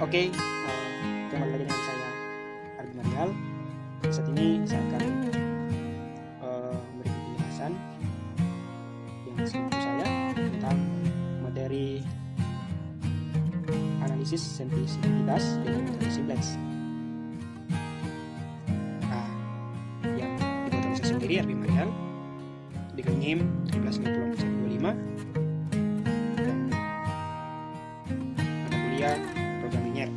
Oke, kembali lagi dengan saya Argi Marial. Saat ini saya akan memberikan penjelasan yang seingat saya tentang materi analisis sensitivitas dengan metode simplex. Yang dibuat oleh saya sendiri, Argi Marial, dengan NIM 139025 dan mata kuliah programming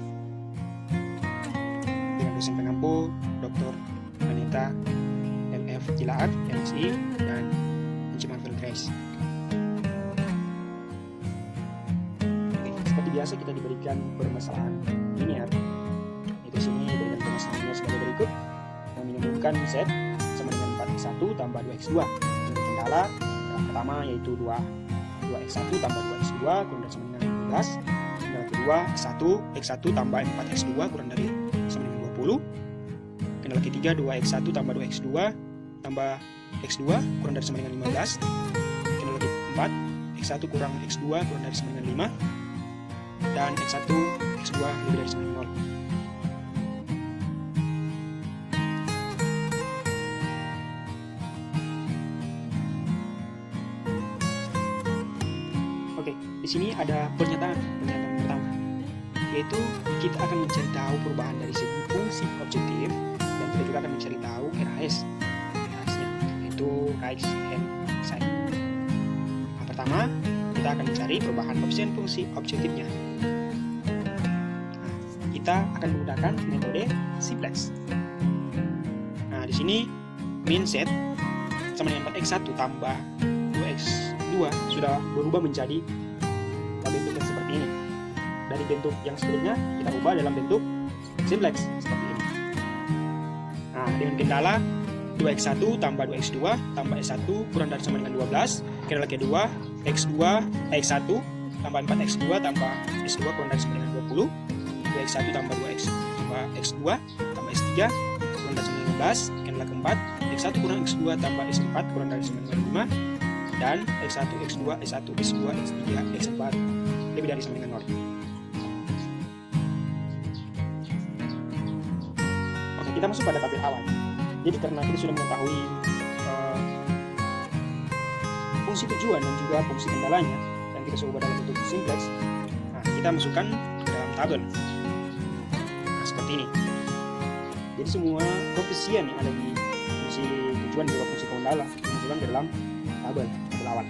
dengan dosen pengampu Dr. Aneta LF Jilaat, MSI, dan Enci Marvel Grace. Oke, seperti biasa kita diberikan permasalahan linear. Itu sini diberikan permasalahannya sebagai berikut: menyebutkan Z sama dengan 4x1 tambah 2x2 dengan kendala yang pertama yaitu 2x1 tambah 2x2 kurang dari sama dengan 15. Kendala kedua x1 tambah 4x2 kurang dari sama dengan 20. Kendala ketiga 2x1 tambah 2x2 tambah x2 kurang dari sama dengan 15. Kendala keempat x1 kurang x2 kurang dari sama dengan 5. Dan x1 x2 lebih dari sama dengan 0. Oke, di sini ada pernyataan pertama, yaitu kita akan mencari tahu perubahan dari segi fungsi objektif dan kita juga akan mencari tahu RHS-nya, yaitu right hand side. Yang pertama, kita akan mencari perubahan koefisien fungsi objektifnya. Kita akan menggunakan metode simplex. Di sini min Z sama dengan 4x1 tambah 2x2 sudah berubah menjadi bentuk yang seperti ini. Dari bentuk yang sebelumnya kita ubah dalam bentuk simplex seperti ini. Dengan kendala 2x1 tambah 2x2 tambah x1 kurang dari sama dengan 12. Kendala kedua x1 tambah 4x2 tambah x2 kurang dari sama dengan 20. 2x1 tambah 2x2 tambah x3 kurang dari sama dengan 15. Kendala keempat x1 kurang x2 tambah x4 kurang dari sama dengan 5. Dan x1, x2, x1, x2, x3, x4 lebih dari sama dengan 0. Oke, kita masuk pada tabel awal. Jadi karena kita sudah mengetahui fungsi tujuan dan juga fungsi kendalanya, dan kita sudah ubah dalam bentuk simplex, kita masukkan ke dalam tabel. Seperti ini. Jadi semua koefisien yang ada di fungsi tujuan dan juga fungsi kendala dimasukkan ke dalam tabel awal.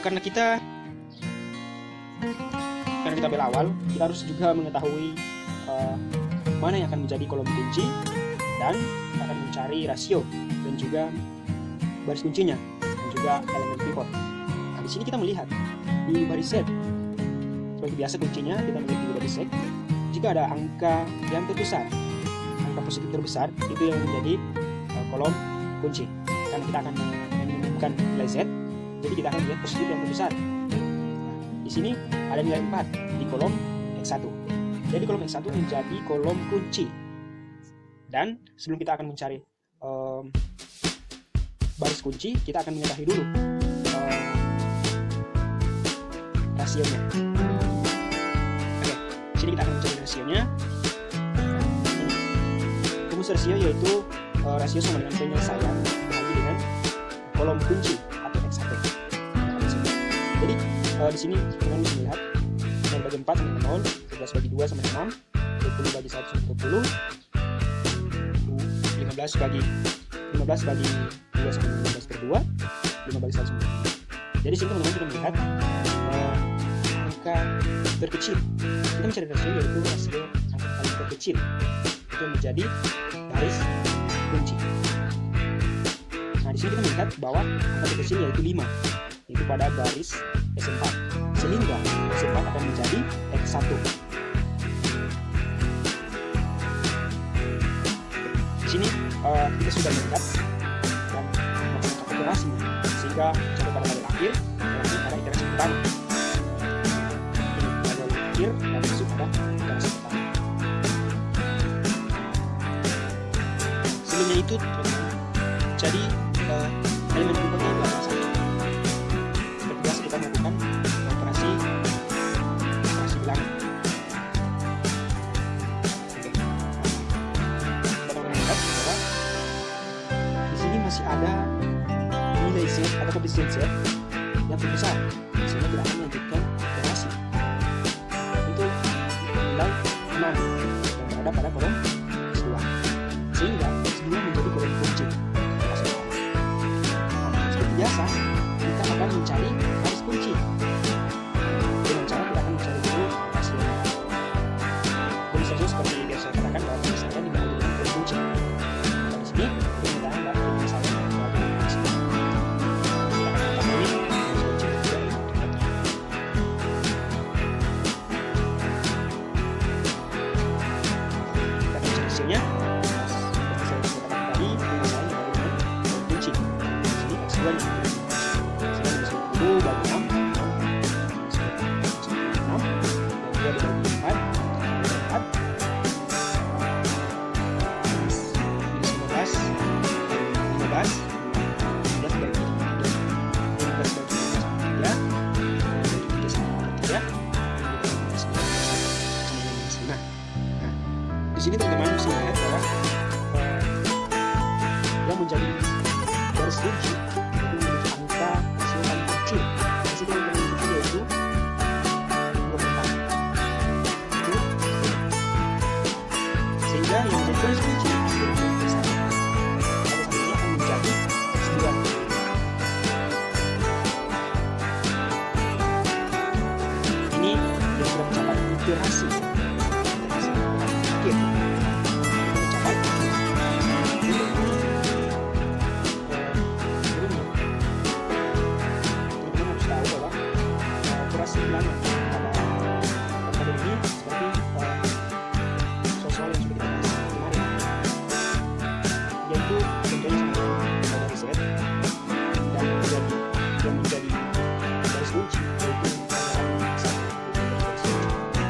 Karena kita tabel awal, kita harus juga mengetahui mana yang akan menjadi kolom kunci dan akan mencari rasio dan juga baris kuncinya dan juga elemen pivot. Di sini kita melihat di baris Z, seperti biasa kuncinya kita melihat di baris Z. Jika ada angka yang terbesar, angka positif terbesar itu yang menjadi kolom kunci. Karena kita akan menemukan nilai Z, jadi kita akan lihat positif yang terbesar. Di sini ada nilai 4 di kolom X1. Jadi kolom X1 menjadi kolom kunci. Dan sebelum kita akan mencari baris kunci, kita akan mengetahui dulu rasionya. Oke, di sini kita akan mencari rasionya. Rumus rasio yaitu rasio sama dengan penyelesaian dibagi dengan kolom kunci atau X1. Jadi di sini teman bisa melihat 0 bagi 4 sama dengan 0, 11 bagi 2 sama dengan 6, 20 bagi 1 sama 20, 15 bagi 2 sama dengan 15 per 2, 5 bagi 1 sama dengan 2. Jadi sini teman-teman kita melihat angka terkecil. Kita mencari rasio yaitu rasio angka paling terkecil itu menjadi baris kunci. Di sini kita melihat bahwa angka terkecil yaitu 5, yaitu pada baris S4, sehingga S4 akan menjadi X1. Di sini kita sudah melihat dan melakukan iterasi, sehingga sampai pada tabel akhir nanti pada iterasi pertama. Ini tabel akhir dan masuk pada iterasi pertama. Sebelumnya itu jadi elemen pivotnya itu adalah 1. Seperti biasa kita melakukan operasi koefisien Z yang terbesar, sehingga tidak akan melanjutkan iterasi. Itu nilai 6 yang berada pada kolom X2, sehingga X2 menjadi kolom kunci. Seperti biasa, kita akan mencari baris kunci dengan cara kita akan mencari dulu hasilnya. Jadi saja seperti yang biasa saya katakan bahwa misalnya dibagi dengan kolom kunci. Di sini permintaan dan misalnya dibagi dengan hasilnya. Kita akan mengetahui baris kunci dan juga yang terdapat. Kita akan cari hasilnya. Seperti saya katakan tadi, misalnya dibagi dengan kolom kunci. Di sini X2 nya. Bagi 6 dan 2 dibagi 4 di sini teman-teman bisa lihat bahwa yang menjadi garis kunci itu memiliki angka hasil paling kecil. Hasil yang paling kecil yaitu 24. Sehingga yang menjadi garis kunci adalah X1. Pada saat ini akan menjadi X2. Ini yang sudah mencapai iterasi. Akhir. Mencapai sebenarnya pada ini seperti soal yang sudah kita bahas kemarin, yaitu contohnya sama dari Z dan menjadi garis kunci yaitu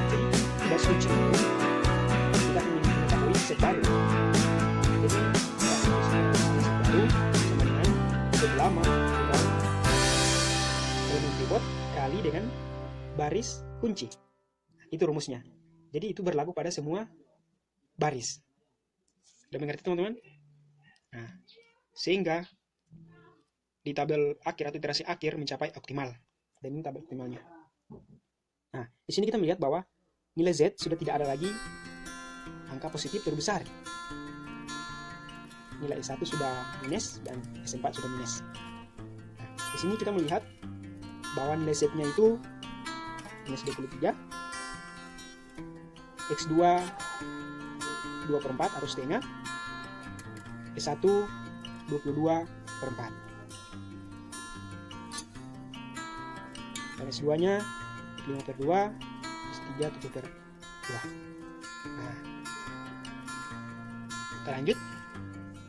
jadi garis kunci itu kita ingin mengetahui Z baru, jadi Z baru sama dengan Z lama dan elemen pivot kali dengan baris kunci. Itu rumusnya. Jadi itu berlaku pada semua baris. Sudah mengerti teman-teman? Nah, sehingga di tabel akhir atau iterasi akhir mencapai optimal. Dan ini tabel optimalnya. Nah, di sini kita melihat bahwa nilai Z sudah tidak ada lagi angka positif terbesar. Nilai S1 sudah minus dan S4 sudah minus. Nah, di sini kita melihat bahwa nilai Z-nya itu minus 23, X2 2/4 atau setengah, S1 22/4, dan S2 nya 5/2, S3 7/2. Nah, kita lanjut.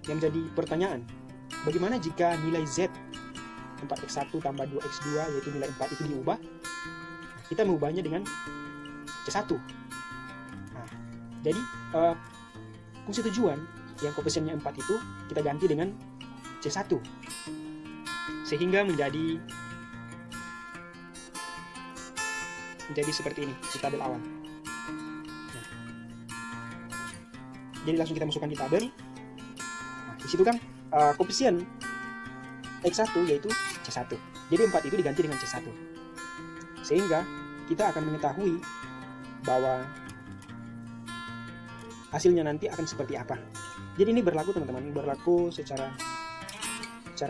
Yang menjadi pertanyaan, bagaimana jika nilai Z 4x1 tambah 2x2 yaitu nilai 4 itu diubah? Kita mengubahnya dengan C1. Nah, jadi fungsi tujuan yang koefisiennya 4 itu kita ganti dengan C1 sehingga menjadi seperti ini di tabel awal. Nah, jadi langsung kita masukkan di tabel. Nah, di situ kan koefisien X1 yaitu C1. Jadi 4 itu diganti dengan C1. Sehingga kita akan mengetahui bahwa hasilnya nanti akan seperti apa. Jadi ini berlaku teman-teman, berlaku secara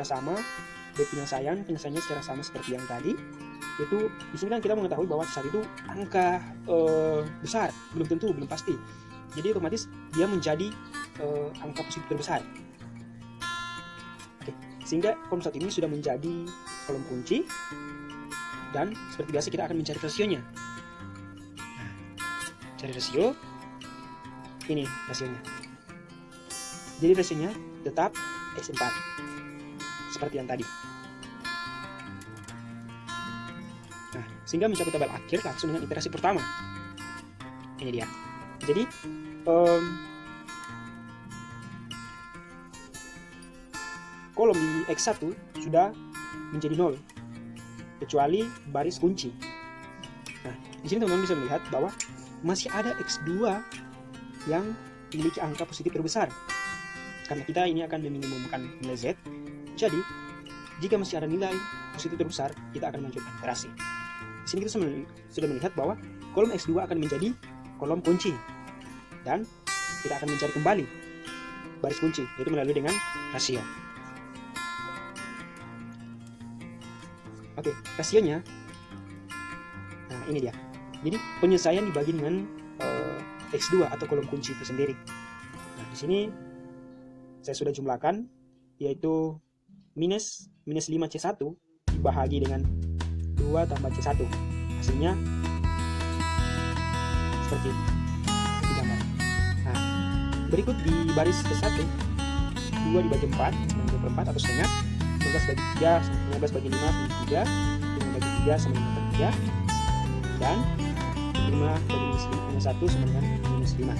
sama, penyelesaiannya secara sama seperti yang tadi. Itu di sini kan kita mengetahui bahwa saat itu angka besar, belum tentu, belum pasti. Jadi otomatis dia menjadi angka positif terbesar. Oke, sehingga kolom saat ini sudah menjadi kolom kunci. Dan seperti biasa kita akan mencari rasionya. Nah, cari rasio. Ini rasionya. Jadi rasionya tetap S4. Seperti yang tadi. Nah, sehingga mencapai tabel akhir langsung dengan iterasi pertama. Ini dia. Jadi, kolom di X1 sudah menjadi 0. Kecuali baris kunci. Nah, di sini teman-teman bisa melihat bahwa masih ada X2 yang memiliki angka positif terbesar. Karena kita ini akan meminimumkan nilai Z. Jadi, jika masih ada nilai positif terbesar, kita akan melanjutkan iterasi. Di sini kita sudah melihat bahwa kolom X2 akan menjadi kolom kunci, dan kita akan mencari kembali baris kunci, yaitu melalui dengan rasio. Oke, rasionya, nah ini dia. Jadi penyelesaian dibagi dengan X2 atau kolom kunci itu sendiri. Nah, di sini saya sudah jumlahkan, yaitu minus 5C1 dibahagi dengan 2 tambah C1. Hasilnya seperti ini di gambar. Nah, berikut di baris ke-1, 2 dibagi 4 sama dengan 4 atau setengah, 15 bagi 3 sama 15 bagi 5 sama 3, 5 bagi 3 sama dengan 3, dan 5 bagi minus 1 sama dengan minus 5.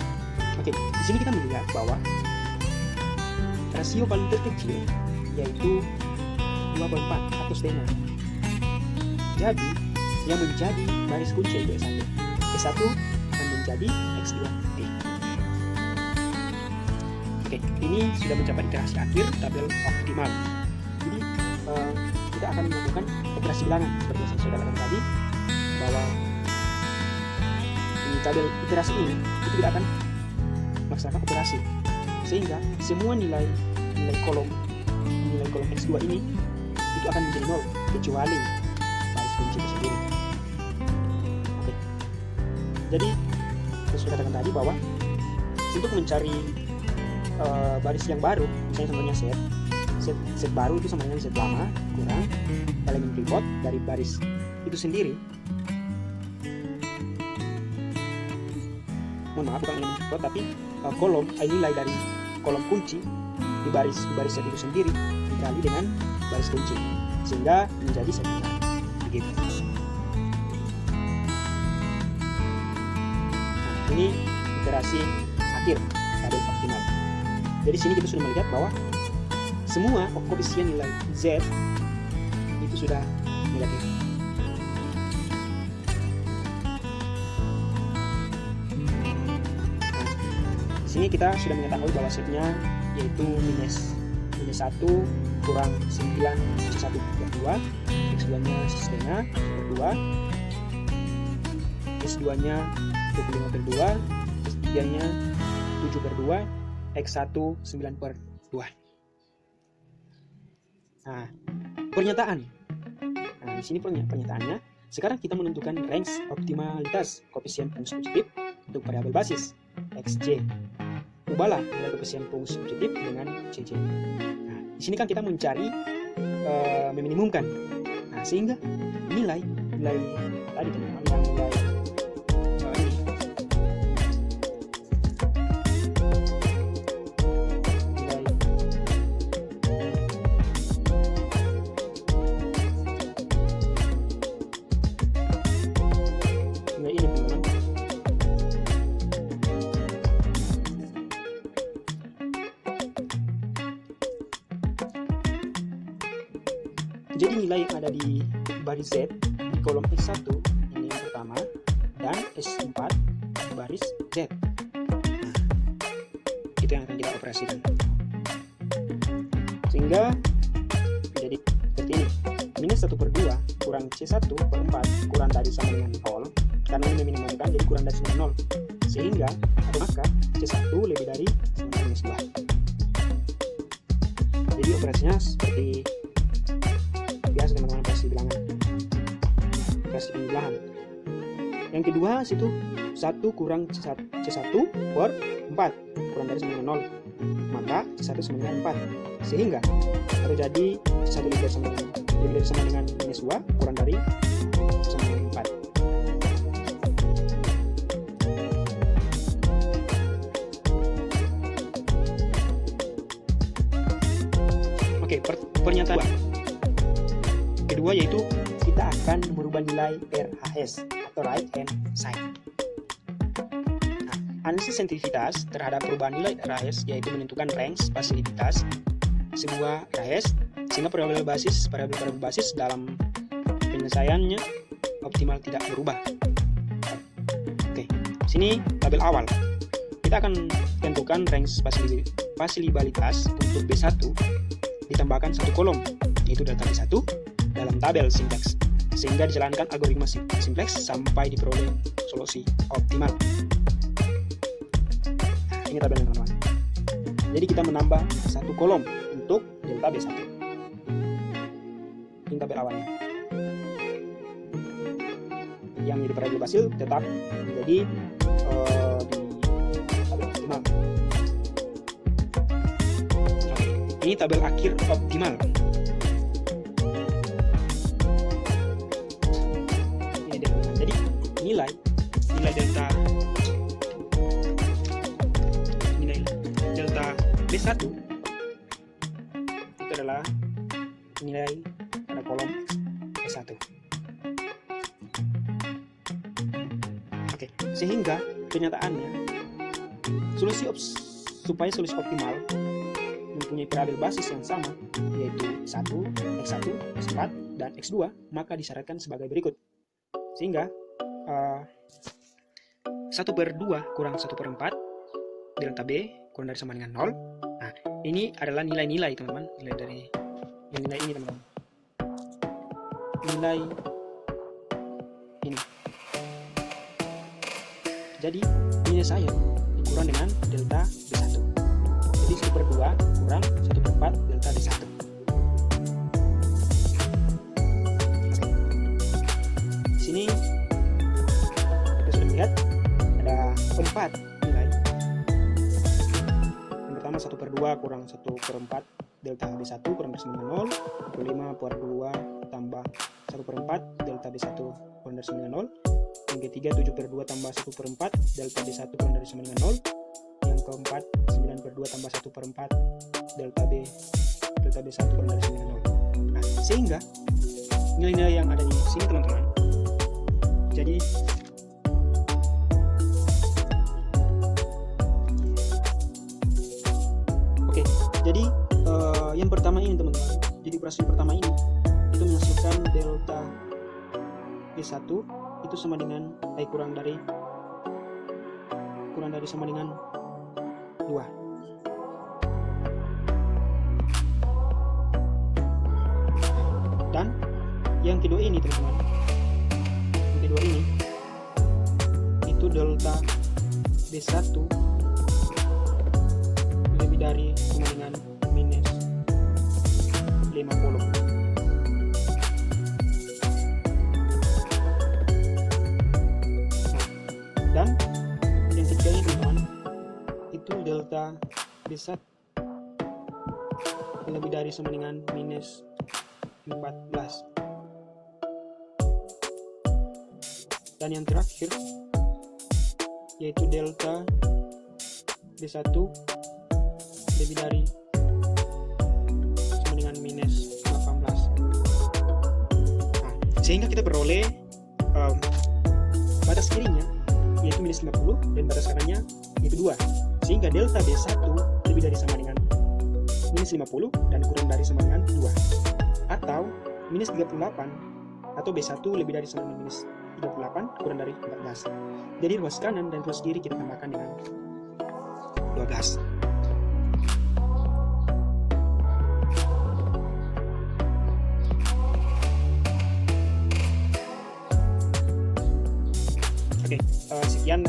Oke, di sini kita melihat bahwa rasio paling terkecil yaitu 2/4 atau setengah. Jadi yang menjadi baris kunci yaitu S1. S1 akan menjadi X2T. Oke, ini sudah mencapai iterasi akhir tabel optimal. Jadi kita akan melakukan operasi bilangan seperti yang saya katakan tadi, bahwa di tabel iterasi ini itu tidak akan melaksanakan operasi, sehingga semua nilai kolom X2 ini itu akan menjadi 0 kecuali baris kunci itu sendiri. Oke. Jadi saya sudah katakan tadi bahwa untuk mencari baris yang baru, misalnya contohnya set baru itu sama dengan set lama kurang elemen pivot dari baris itu sendiri. Mohon maaf, bukan elemen pivot tapi kolom nilai dari kolom kunci di baris set itu sendiri dikali dengan baris kunci sehingga menjadi set benar. Begitu. Nah, ini iterasi akhir tabel optimal. Jadi sini kita sudah melihat bahwa semua koefisien nilai Z itu sudah negatif. Nah, sini kita sudah mengetahui bahwa setnya yaitu minus 1 kurang 9 C1 per 2, X2 nya setengah per 2, S2 nya 25 per 2, S3 nya 7 per 2, X1 9 per 2. Nah, pernyataan. Nah, di sini pernyataannya. Sekarang kita menentukan range optimalitas koefisien fungsi positif untuk variabel basis Xj. Ubahlah nilai koefisien fungsi positif dengan Cj. Nah, di sini kan kita mencari meminimumkan. Nah, sehingga nilai tadi teman-teman yang nilai jadi nilai yang ada di baris Z di kolom S1 ini yang pertama dan S4 di baris Z. Nah, itu yang akan kita operasikan sehingga menjadi seperti ini. Minus 1 per 2 kurang C1 per 4 kurang dari sama dengan 0, karena ini meminimumkan jadi kurang dari sama dengan 0, sehingga maka C1 lebih dari sama dengan minus 2. Jadi operasinya seperti biasa teman-teman, operasi bilangan, operasi pembelahan. Yang kedua situ 1 kurang C1 per 4 kurang dari sama dengan 0, maka C1 sama dengan 4, sehingga atau jadi C1 lebih dari sama dengan minus 2 kurang dari sama dengan 4. Oke, pernyataan kedua yaitu kita akan merubah nilai RHS atau right hand side. Nah, analisis sensitivitas terhadap perubahan nilai RHS yaitu menentukan range spasialitas sebuah RHS sehingga variabel basis dalam penyelesaiannya optimal tidak berubah. Oke, sini tabel awal. Kita akan tentukan range spasialitas untuk B1 ditambahkan satu kolom yaitu delta B1 dalam tabel simplex, sehingga dijalankan algoritma simplex sampai diperoleh solusi optimal. Nah, ini tabelnya teman-teman. Jadi kita menambah satu kolom untuk delta B1. Ini tabel awalnya. Yang menjadi variabel basil tetap menjadi di tabel optimal. Ini tabel akhir optimal. Ini delta. Jadi nilai delta B1 itu adalah nilai pada kolom B1. Oke, sehingga kenyataannya supaya solusi optimal mempunyai variabel basis yang sama, yaitu 1, X1, X4, dan X2, maka disyaratkan sebagai berikut. Sehingga 1/2 kurang 1/4 delta B kurang dari sama dengan 0. Nah, ini adalah nilai-nilai teman-teman, nilai dari nilai ini teman-teman. Nilai ini. Jadi nilai saya dikurang dengan delta B1. Jadi 1/2 kurang 1/4 delta B1. Di sini kita sudah melihat ada 4 nilai. Yang pertama 1/2 kurang 1/4 delta B1 kurang dari 0. 5/2 tambah 1/4 delta B1 kurang dari 0. Yang ketiga 7/2 tambah 1/4 delta B1 kurang dari 0. Yang keempat 9/2 tambah 1/4 delta B1 kurang dari 0. Nah, sehingga nilai-nilai yang ada di sini teman-teman, jadi oke, jadi yang pertama ini teman-teman, jadi operasi pertama ini itu menghasilkan delta B1 itu sama dengan kurang dari sama dengan 2. Dan yang kedua ini teman-teman, yang kedua ini itu delta B1 lebih dari sama dengan minus 50. Dan yang ketiga ini teman-teman, itu delta B1 lebih dari sama dengan minus 14. Dan yang terakhir yaitu delta B1 lebih dari sama dengan minus 18. Nah, sehingga kita beroleh batas kirinya yaitu minus 50 dan batas kanannya yaitu 2. Sehingga delta B1 lebih dari sama dengan minus 50 dan kurang dari sama dengan 2. Atau minus 38 atau B1 lebih dari sama dengan minus 38 kurang dari 14. Jadi ruas kanan dan ruas kiri kita tambahkan dengan 12. Oke, sekian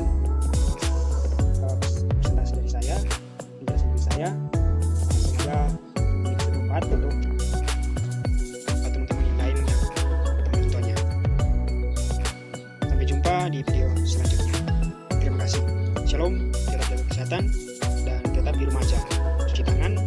presentasi dari saya, penjelasan dari saya. Semoga ini bermanfaat untuk teman-teman yang lain yang menontonnya. Sampai jumpa di video selanjutnya. Terima kasih. Shalom, tetap jaga kesehatan dan tetap di rumah aja. Cuci tangan,